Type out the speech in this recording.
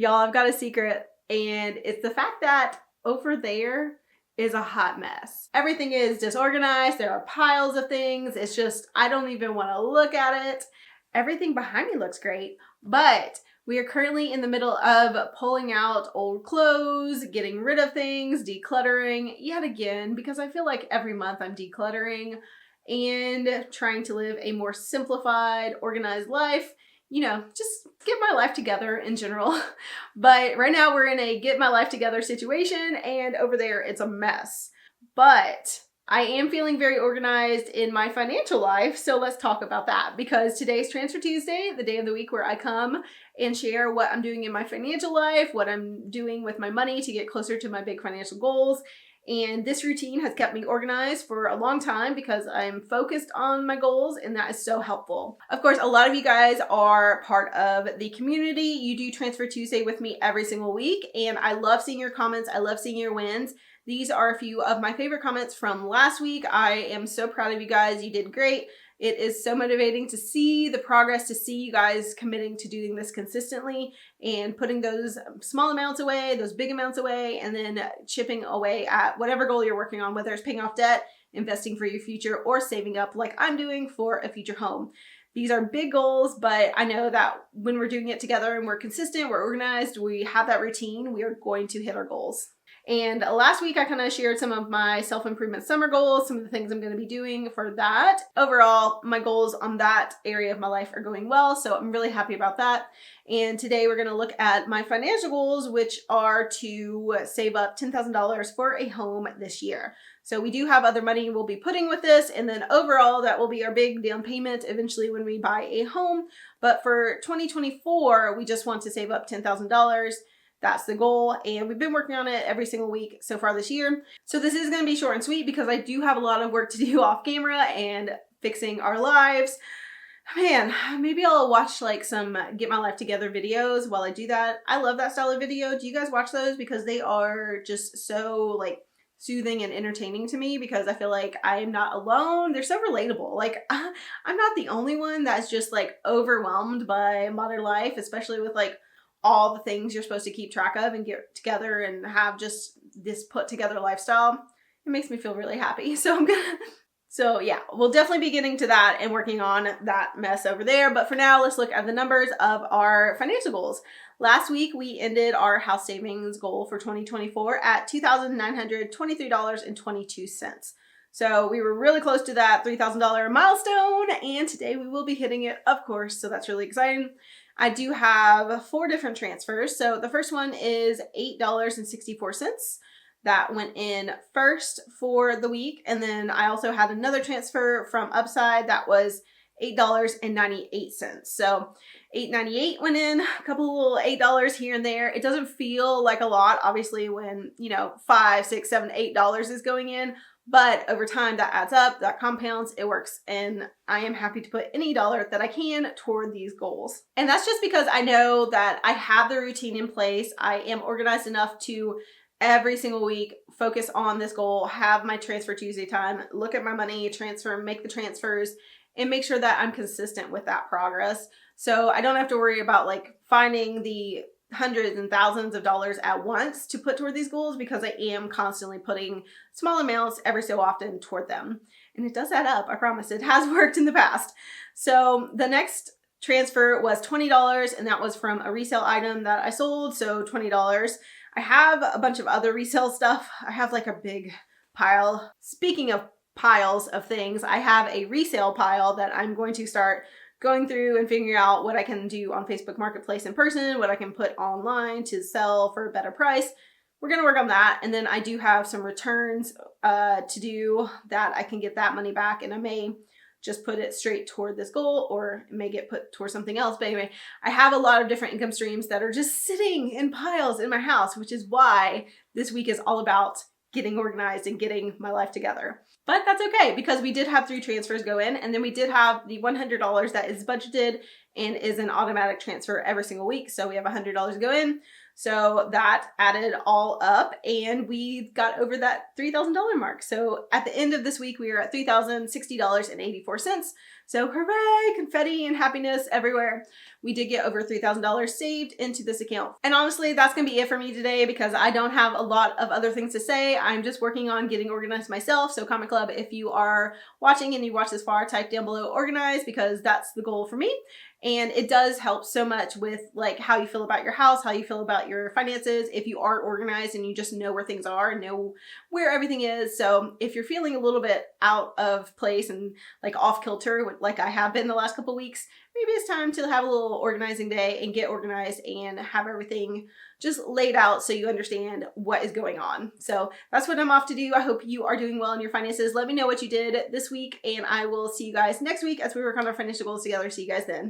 Y'all, I've got a secret, and it's the fact that over there is a hot mess. Everything is disorganized. There are piles of things. It's just, I don't even want to look at it. Everything behind me looks great, but we are currently in the middle of pulling out old clothes, getting rid of things, decluttering yet again, because I feel like every month I'm decluttering and trying to live a more simplified, organized life. You know, just get my life together in general. But right now we're in a get my life together situation, and over there it's a mess. But I am feeling very organized in my financial life, so let's talk about that, because today's Transfer Tuesday, the day of the week where I come and share what I'm doing in my financial life, what I'm doing with my money to get closer to my big financial goals. And this routine has kept me organized for a long time because I'm focused on my goals, and that is so helpful. Of course, a lot of you guys are part of the community. You do Transfer Tuesday with me every single week, and I love seeing your comments. I love seeing your wins. These are a few of my favorite comments from last week. I am so proud of you guys. You did great. It is so motivating to see the progress, to see you guys committing to doing this consistently and putting those small amounts away, those big amounts away, and then chipping away at whatever goal you're working on, whether it's paying off debt, investing for your future, or saving up like I'm doing for a future home. These are big goals, but I know that when we're doing it together and we're consistent, we're organized, we have that routine, we are going to hit our goals. And last week I kind of shared some of my self-improvement summer goals, some of the things I'm going to be doing for that. Overall, my goals on that area of my life are going well, so I'm really happy about that. And today we're going to look at my financial goals, which are to save up $10,000 for a home this year. So we do have other money we'll be putting with this, and then overall that will be our big down payment eventually when we buy a home. But for 2024, we just want to save up $10,000. That's the goal, and we've been working on it every single week so far this year. So this is going to be short and sweet because I do have a lot of work to do off camera and fixing our lives. Man, maybe I'll watch like some Get My Life Together videos while I do that. I love that style of video. Do you guys watch those? Because they are just so like soothing and entertaining to me, because I feel like I am not alone. They're so relatable. Like I'm not the only one that's just like overwhelmed by modern life, especially with like all the things you're supposed to keep track of and get together and have just this put together lifestyle. It makes me feel really happy. So yeah, we'll definitely be getting to that and working on that mess over there. But for now, let's look at the numbers of our financial goals. Last week, we ended our house savings goal for 2024 at $2,923.22. So we were really close to that $3,000 milestone, and today we will be hitting it, of course, so that's really exciting. I do have 4 different transfers. So the first one is $8.64. That went in first for the week. And then I also had another transfer from Upside that was $8.98. So $8.98 went in, a couple of little $8 here and there. It doesn't feel like a lot, obviously, when, $5, $6, $7, $8 is going in. But over time, that adds up, that compounds, it works. And I am happy to put any dollar that I can toward these goals. And that's just because I know that I have the routine in place. I am organized enough to every single week focus on this goal, have my Transfer Tuesday time, look at my money, transfer, make the transfers, and make sure that I'm consistent with that progress. So I don't have to worry about like finding the hundreds and thousands of dollars at once to put toward these goals, because I am constantly putting small amounts every so often toward them. And it does add up. I promise. It has worked in the past. So the next transfer was $20, and that was from a resale item that I sold. So $20. I have a bunch of other resale stuff. I have like a big pile. Speaking of piles of things, I have a resale pile that I'm going to start going through and figuring out what I can do on Facebook Marketplace in person, what I can put online to sell for a better price. We're going to work on that. And then I do have some returns to do that I can get that money back, and I may just put it straight toward this goal, or it may get put towards something else. But anyway, I have a lot of different income streams that are just sitting in piles in my house, which is why this week is all about getting organized and getting my life together. But that's okay, because we did have 3 transfers go in, and then we did have the $100 that is budgeted and is an automatic transfer every single week. So we have $100 go in. So that added all up and we got over that $3,000 mark. So at the end of this week, we are at $3,060.84. So hooray, confetti and happiness everywhere. We did get over $3,000 saved into this account. And honestly, that's gonna be it for me today because I don't have a lot of other things to say. I'm just working on getting organized myself. So Comment Club, if you are watching and you watch this far, type down below organized because that's the goal for me. And it does help so much with like how you feel about your house, how you feel about your finances, if you are organized and you just know where things are and know where everything is. So if you're feeling a little bit out of place and like off kilter, like I have been the last couple weeks, maybe it's time to have a little organizing day and get organized and have everything just laid out so you understand what is going on. So that's what I'm off to do. I hope you are doing well in your finances. Let me know what you did this week and I will see you guys next week as we work on our financial goals together. See you guys then.